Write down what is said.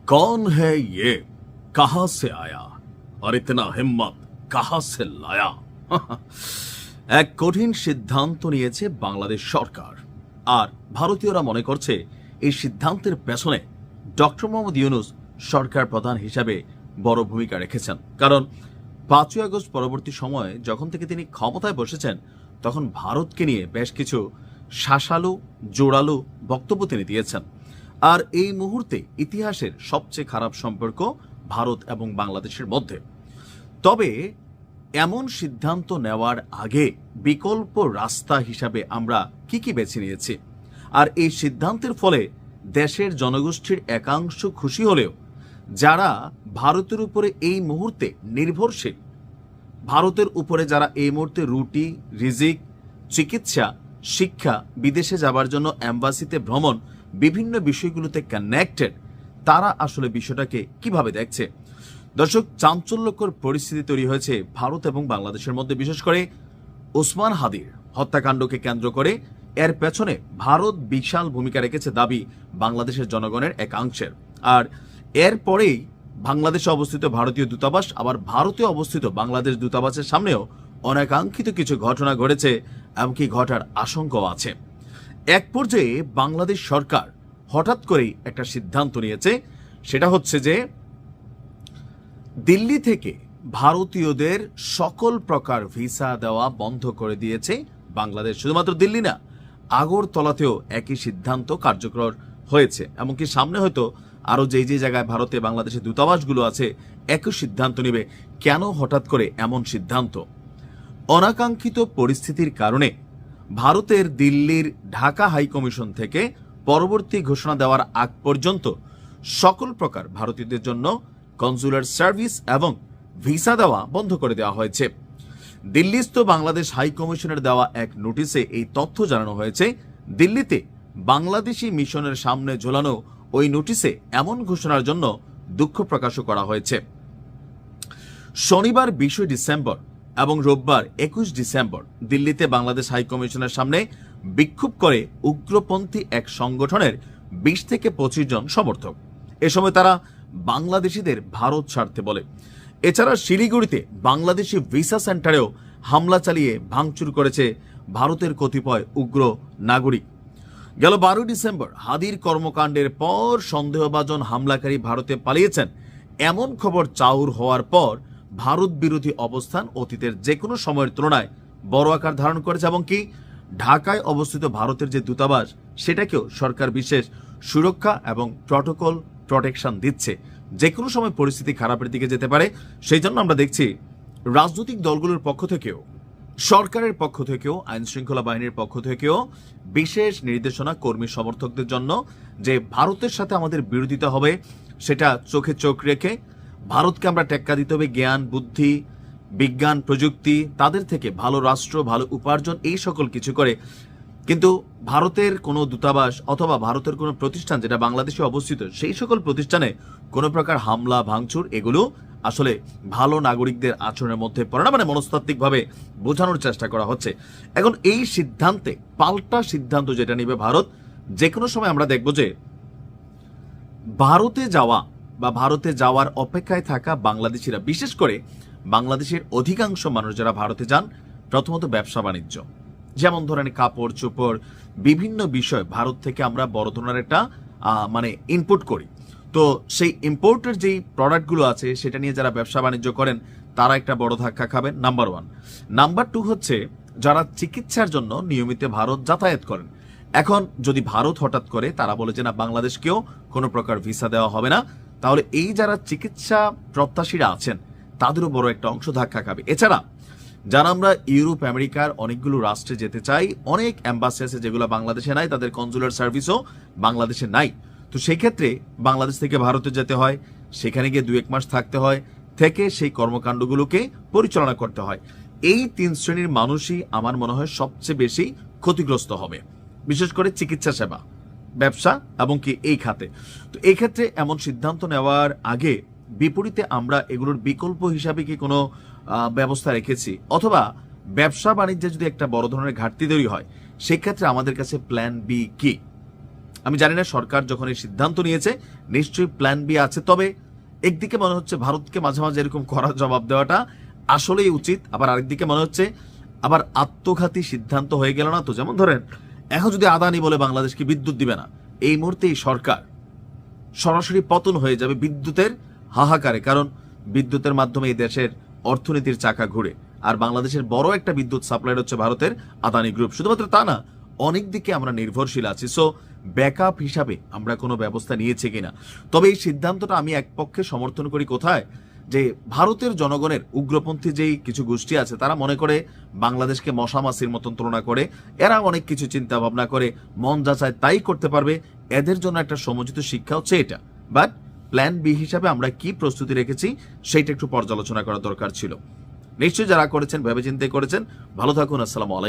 कौन है ये, कहां से आया और इतना हिम्मत कहां से लाया। এক কঠিন সিদ্ধান্ত নিয়েছে বাংলাদেশ সরকার, আর ভারতীয়রা মনে করছে এই সিদ্ধান্তের পেছনে ডক্টর মোহাম্মদ ইউনূস সরকার প্রধান হিসাবে বড় ভূমিকা রেখেছেন। কারণ ৫ই আগস্ট পরবর্তী সময়ে যখন থেকে তিনি ক্ষমতায় বসেছেন, তখন ভারতকে নিয়ে বেশ কিছু শাসালো জোরালো বক্তব্য তিনি দিয়েছেন। আর এই মুহূর্তে ইতিহাসের সবচেয়ে খারাপ সম্পর্ক ভারত এবং বাংলাদেশের মধ্যে। তবে এমন সিদ্ধান্ত নেওয়ার আগে বিকল্প রাস্তা হিসাবে আমরা কি বেছে নিয়েছি, আর এই সিদ্ধান্তের ফলে দেশের জনগোষ্ঠীর একাংশ খুশি হলেও যারা ভারতের উপরে এই মুহূর্তে নির্ভরশীল, ভারতের উপরে যারা এই মুহূর্তে রুটি রিজিক, চিকিৎসা, শিক্ষা, বিদেশে যাবার জন্য এম্বাসিতে ভ্রমণ, বিভিন্ন বিষয়গুলোতে কানেক্টেড, তারা আসলে বিষয়টাকে কিভাবে দেখছে। দর্শক, চাঞ্চল্যকর পরিস্থিতি তৈরি হয়েছে ভারত এবং বাংলাদেশের মধ্যে, বিশেষ করে ওসমান হাদির হত্যাকাণ্ডকে কেন্দ্র করে। এর পেছনে ভারত বিশাল ভূমিকা রেখেছে দাবি বাংলাদেশের জনগণের একাংশের। আর এরপরেই বাংলাদেশে অবস্থিত ভারতীয় দূতাবাস, আবার ভারতে অবস্থিত বাংলাদেশ দূতাবাসের সামনেও অনাকাঙ্ক্ষিত কিছু ঘটনা ঘটেছে, এমনকি ঘটার আশঙ্কাও আছে। এক পর্যায়ে বাংলাদেশ সরকার হঠাৎ করেই একটা সিদ্ধান্ত নিয়েছে, সেটা হচ্ছে যে দিল্লি থেকে ভারতীয়দের সকল প্রকার ভিসা দেওয়া বন্ধ করে দিয়েছে বাংলাদেশ। শুধুমাত্র দিল্লি না, আগরতলাতেও একই সিদ্ধান্ত কার্যকর হয়েছে। এমনকি সামনে হয়তো আরও যে জায়গায় ভারতে বাংলাদেশের দূতাবাসগুলো আছে একই সিদ্ধান্ত নেবে। কেন হঠাৎ করে এমন সিদ্ধান্ত? অনাকাঙ্ক্ষিত পরিস্থিতির কারণে ভারতের দিল্লির ঢাকা হাইকমিশন থেকে পরবর্তী ঘোষণা দেওয়ার আগ পর্যন্ত সকল প্রকার ভারতীয়দের জন্য কনসুলার সার্ভিস এবং ভিসা দেওয়া বন্ধ করে দেওয়া হয়েছে। দিল্লিস্থ বাংলাদেশ হাইকমিশনের দেওয়া এক নোটিশে এই তথ্য জানানো হয়েছে। দিল্লিতে বাংলাদেশি মিশনের সামনে ঝোলানো ওই নোটিশে এমন ঘোষণার জন্য দুঃখ প্রকাশও করা হয়েছে। শনিবার ২০ ডিসেম্বর এবং রোববার ২১ ডিসেম্বর দিল্লিতে বাংলাদেশ হাইকমিশনের সামনে বিক্ষোভ করে উগ্রপন্থী এক সংগঠনের ২০ থেকে ২৫ জন সমর্থক। এ সময় তারা বাংলাদেশিদের ভারত ছাড়তে বলে। এছাড়া শিলিগুড়িতে বাংলাদেশি ভিসা সেন্টারেও হামলা চালিয়ে ভাঙচুর করেছে ভারতের কতিপয় উগ্র নাগরিক। গেল ১২ ডিসেম্বর হাদির কর্মকাণ্ডের পর সন্দেহভাজন হামলাকারী ভারতে পালিয়েছেন এমন খবর চাউর হওয়ার পর ভারত বিরোধী অবস্থান অতীতের যে কোনো সময়ের তুলনায় বড় আকার ধারণ করেছে, এবং কি ঢাকায় অবস্থিত ভারতের যে দূতাবাস সেটাকেও সরকার বিশেষ সুরক্ষা এবং প্রোটেকশন দিচ্ছে। যে কোনো সময় পরিস্থিতি খারাপের দিকে যেতে পারে। সেই জন্য আমরা দেখছি রাজনৈতিক দলগুলোর পক্ষ থেকেও, সরকারের পক্ষ থেকেও, আইন শৃঙ্খলা বাহিনীর পক্ষ থেকেও বিশেষ নির্দেশনা কর্মী সমর্থকদের জন্য যে ভারতের সাথে আমাদের বিরোধিতা হবে, সেটা চোখে চোখ রেখে ভারতকে আমরা টেক্কা দিতে হবে। জ্ঞান, বুদ্ধি, বিজ্ঞান, প্রযুক্তি, তাদের থেকে ভালো রাষ্ট্র, ভালো উপার্জন, এই সকল কিছু করে। কিন্তু ভারতের কোনো দূতাবাস অথবা ভারতের কোনো প্রতিষ্ঠান যেটা বাংলাদেশে অবস্থিত, সেই সকল প্রতিষ্ঠানে কোনো প্রকার হামলা ভাঙচুর, এগুলো আসলে ভালো নাগরিকদের আচরণের মধ্যে পড়ে না, মানে মনস্তাত্ত্বিকভাবে বোঝানোর চেষ্টা করা হচ্ছে। এখন এই সিদ্ধান্তে পাল্টা সিদ্ধান্ত যেটা নেবে ভারত, যে কোনো সময় আমরা দেখব যে ভারতে যাওয়া বা ভারতে যাওয়ার অপেক্ষায় থাকা বাংলাদেশিরা, বিশেষ করে বাংলাদেশের অধিকাংশ মানুষ যারা ভারতে যান, প্রথমত ব্যবসা বাণিজ্য, যেমন ধরেন কাপড় চোপড়, বিভিন্ন বিষয় ভারত থেকে আমরা বড় ধরনের একটা ইনপুট করি। তো সেই ইম্পোর্টের যেই প্রোডাক্টগুলো আছে সেটা নিয়ে যারা ব্যবসা বাণিজ্য করেন তারা একটা বড় ধাক্কা খাবেন, নাম্বার 1। নাম্বার 2 হচ্ছে যারা চিকিৎসার জন্য নিয়মিত ভারত যাতায়াত করেন। এখন যদি ভারত হঠাৎ করে তারা বলে যে না, বাংলাদেশকেও কোনো প্রকার ভিসা দেওয়া হবে না, তাহলে এই যারা চিকিৎসা প্রত্যাশীরা আছেন তাদেরও বড় একটা অংশ ধাক্কা খাবে। এছাড়া যারা আমরা ইউরোপ আমেরিকার অনেকগুলো রাষ্ট্রে যেতে চাই, অনেক এম্বাসি আছে যেগুলো বাংলাদেশে নাই, তাদের কনসুলার সার্ভিসও বাংলাদেশে নাই। তো সেই ক্ষেত্রে বাংলাদেশ থেকে ভারতে যেতে হয়, সেখানে গিয়ে ২-১ মাস থাকতে হয়, থেকে সেই কর্মকাণ্ডগুলোকে পরিচালনা করতে হয়। এই ৩ শ্রেণীর মানুষই আমার মনে হয় সবচেয়ে বেশি ক্ষতিগ্রস্ত হবে, বিশেষ করে চিকিৎসা সেবা, ব্যবসা এবং কি এই খাতে। তো এই ক্ষেত্রে এমন সিদ্ধান্ত নেওয়ার আগে বিপরীতে আমরা এগুলোর বিকল্প হিসাবে কি কোনো ব্যবস্থা রেখেছি, অথবা ব্যবসা বাণিজ্যে যদি একটা বড় ধরনের ঘাটতি তৈরি হয়, সেক্ষেত্রে আমাদের কাছে প্ল্যান বি কি? আমি জানি না সরকার যখন এই সিদ্ধান্ত নিয়েছে নিশ্চয়ই প্ল্যান বি আছে, তবে একদিকে মনে হচ্ছে ভারতকে মাঝে মাঝে এরকম কড়া জবাব দেওয়াটা আসলেই উচিত, আবার আরেকদিকে মনে হচ্ছে আবার আত্মঘাতী সিদ্ধান্ত হয়ে গেল না তো। যেমন ধরেন এখন যদি আদানি বলে বাংলাদেশকে বিদ্যুৎ দিবে না, এই মুহূর্তে এই সরকার সরাসরি পতন হয়ে যাবে বিদ্যুতের হাহাকারে, কারণ বিদ্যুতের মাধ্যমে এই দেশের অর্থনীতির চাকা ঘুরে, আর বাংলাদেশের বড় একটা বিদ্যুৎ সাপ্লাই হচ্ছে ভারতের আদানি গ্রুপ। শুধুমাত্র তা না, অনেক দিকে আমরা নির্ভরশীল আছি। সো ব্যাকআপ হিসাবে আমরা কোনো ব্যবস্থা নিয়েছি কিনা। তবে এই সিদ্ধান্তটা আমি এক পক্ষে সমর্থন করি কোথায়, যে ভারতের জনগণের উগ্রপন্থী যেই কিছু গোষ্ঠী আছে তারা মনে করে বাংলাদেশকে মশা মাছির মতন তুলনা করে, এরা অনেক কিছু চিন্তা ভাবনা করে মন যা চায় তাই করতে পারবে, এদের জন্য একটা সমুচিত শিক্ষা হচ্ছে এটা। বাট প্ল্যান বি হিসাবে আমরা কি প্রস্তুতি রেখেছি সেইটা একটু পর্যালোচনা করা দরকার ছিল। নিশ্চয়ই যারা করেছেন ভেবেচিন্তে করেছেন। ভালো থাকুন। আসসালামু আলাইকুম।